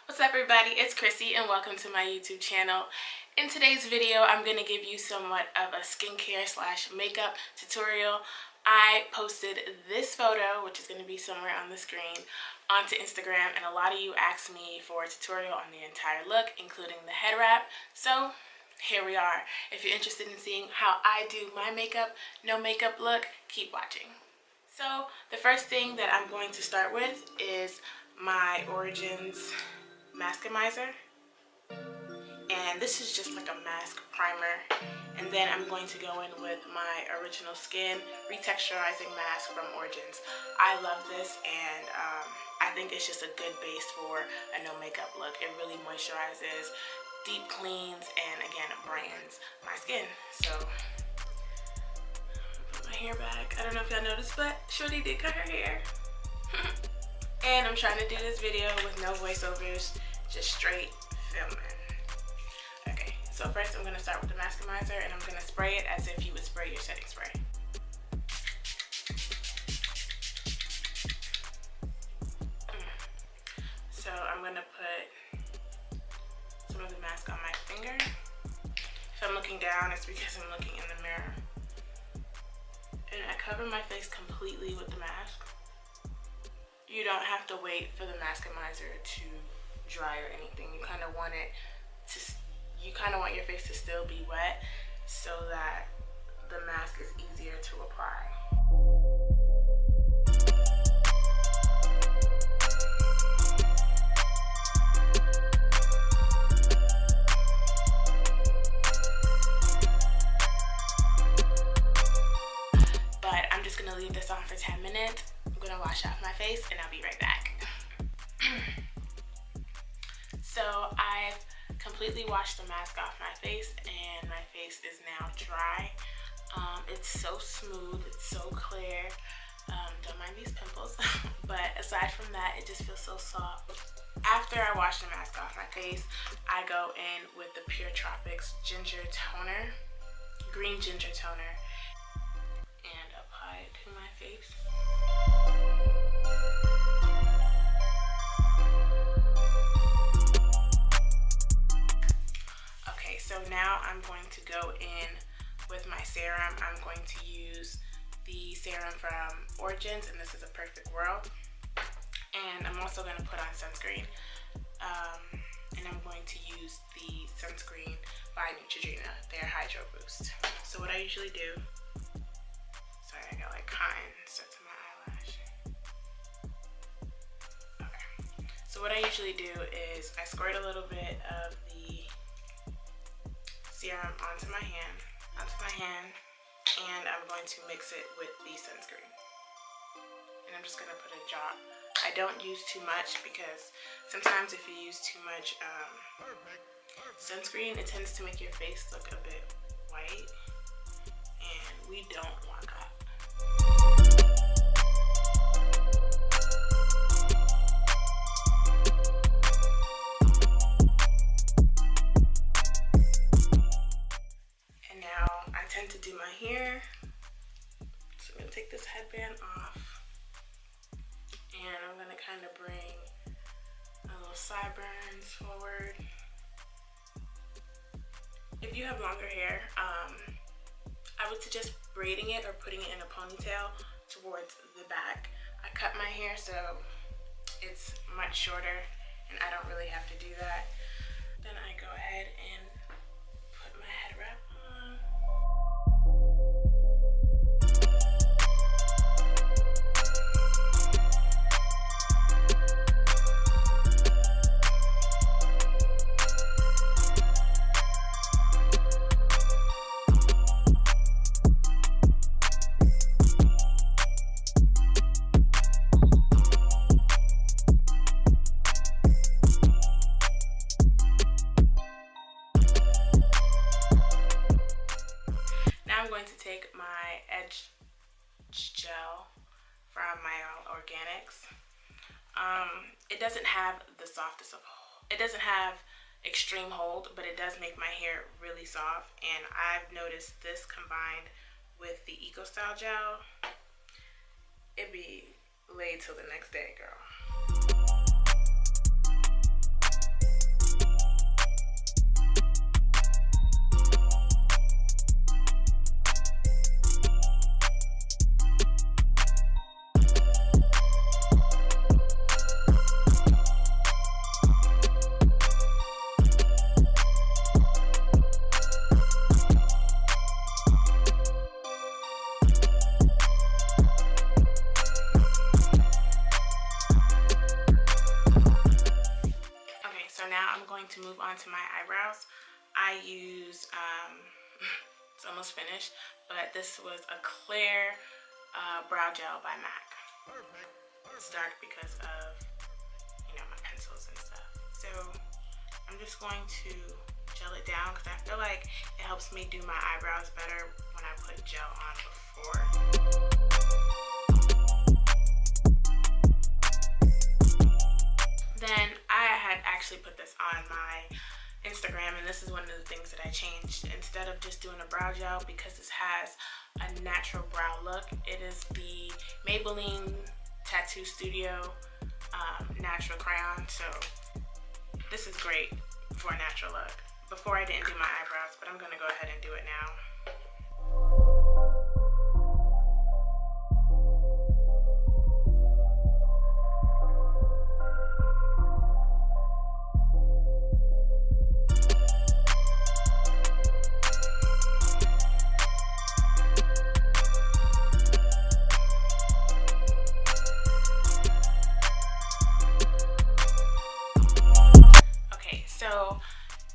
What's up everybody, it's Chrissy and welcome to my YouTube channel. In today's video, I'm going to give you somewhat of a skincare slash makeup tutorial. I posted this photo, which is going to be somewhere on the screen, onto Instagram, and a lot of you asked me for a tutorial on the entire look, including the head wrap. So here we are. If you're interested in seeing how I do my makeup, no makeup look, keep watching. So the first thing that I'm going to start with is my Origins Maskimizer, and this is just like a mask primer, and then I'm going to go in with my Original Skin retexturizing mask from Origins. I love this, and I think it's just a good base for a no makeup look. It really moisturizes, deep cleans, and again brands my skin. So put my hair back. I don't know if y'all noticed, but Shorty did cut her hair. And I'm trying to do this video with no voiceovers, just straight filming. Okay, so first I'm going to start with the Maskimizer, and I'm going to spray it as if you would spray your setting spray. So I'm going to put some of the mask on my finger. If I'm looking down, it's because I'm looking in the mirror. And I cover my face completely with the mask. You don't have to wait for the Maskimizer to dry or anything. You kind of want your face to still be wet so that the mask is easier to apply. But I'm just gonna leave this on for 10 minutes. I'm gonna wash off my face and I'll be right back. So I've completely washed the mask off my face, and my face is now dry. It's so smooth, it's so clear. Don't mind these pimples. But aside from that, it just feels so soft. After I wash the mask off my face, I go in with the Pure Tropics Ginger Toner, Green Ginger Toner, and apply it to my face. Okay, so now I'm going to go in with my serum. I'm going to use the serum from Origins, and this is a Perfect World. And I'm also going to put on sunscreen. And I'm going to use the sunscreen by Neutrogena, their Hydro Boost. So what I usually do, sorry, I got like cotton stuck to my eyelash. Okay. So what I usually do is I squirt a little bit of the serum onto my hand, and I'm going to mix it with the sunscreen. And I'm just gonna put a drop. I don't use too much because sometimes if you use too much sunscreen, it tends to make your face look a bit white, and we don't want that. And now I tend to do my hair, so I'm gonna take this headband off. And I'm going to kind of bring my little sideburns forward. If you have longer hair, I would suggest braiding it or putting it in a ponytail towards the back. I cut my hair so it's much shorter and I don't really have to do that. Then I go ahead and put my head wrap on. To take my Edge gel from my Organics. It doesn't have the softest of, it doesn't have extreme hold, but it does make my hair really soft, and I've noticed this combined with the Eco Style gel, it'd be laid till the next day, girl. I'm going to move on to my eyebrows. I use, it's almost finished, but this was a clear brow gel by MAC. It's dark because of, you know, my pencils and stuff. So I'm just going to gel it down because I feel like it helps me do my eyebrows better when I put gel on before. Then I had actually put this on my Instagram, and this is one of the things that I changed. Instead of just doing a brow gel, because this has a natural brow look, it is the Maybelline Tattoo Studio natural crayon. So this is great for a natural look. Before I didn't do my eyebrows, but I'm gonna go ahead and do it now. So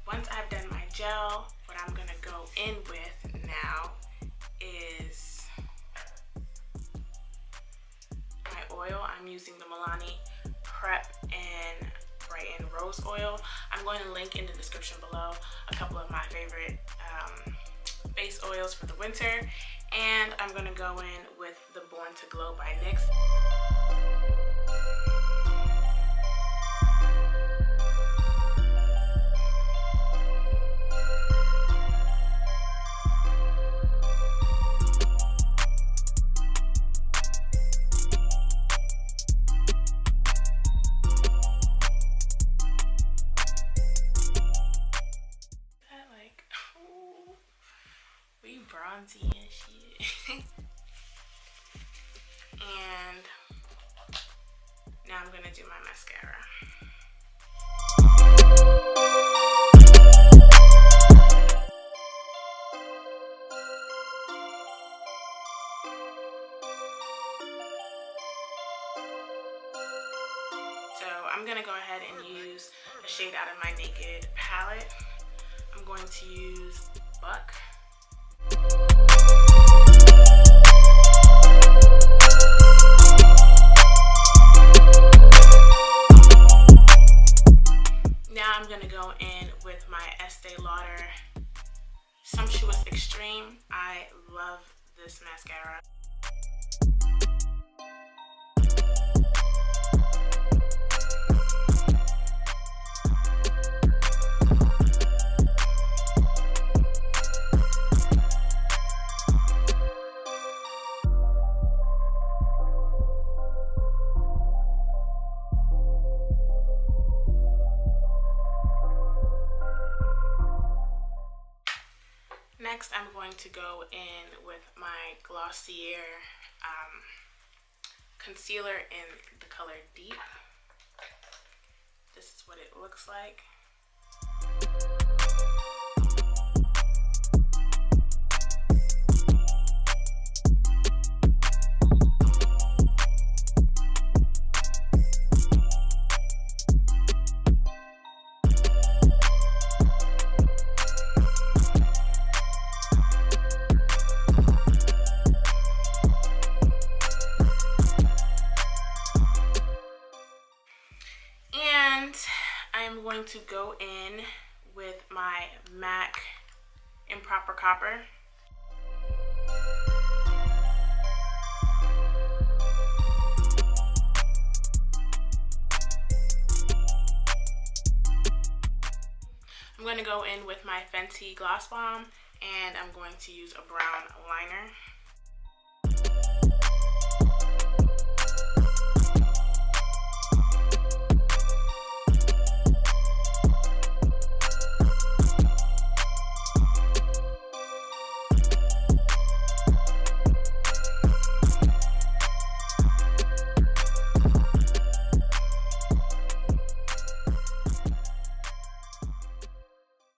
once I've done my gel, what I'm gonna go in with now is my oil. I'm using the Milani Prep and Brighten Rose Oil. I'm going to link in the description below a couple of my favorite base oils for the winter. And I'm gonna go in with the Born to Glow by NYX. Bronzy and shit. And now I'm gonna do my mascara. So I'm gonna go ahead and use a shade out of my Naked palette. I'm going to use Buck. Now I'm gonna go in with my Estee Lauder Sumptuous Extreme. I love this mascara. Next, I'm going to go in with my Glossier concealer in the color Deep. This is what it looks like. I'm going to go in with my MAC Improper Copper. I'm going to go in with my Fenty Gloss Bomb, and I'm going to use a brown liner.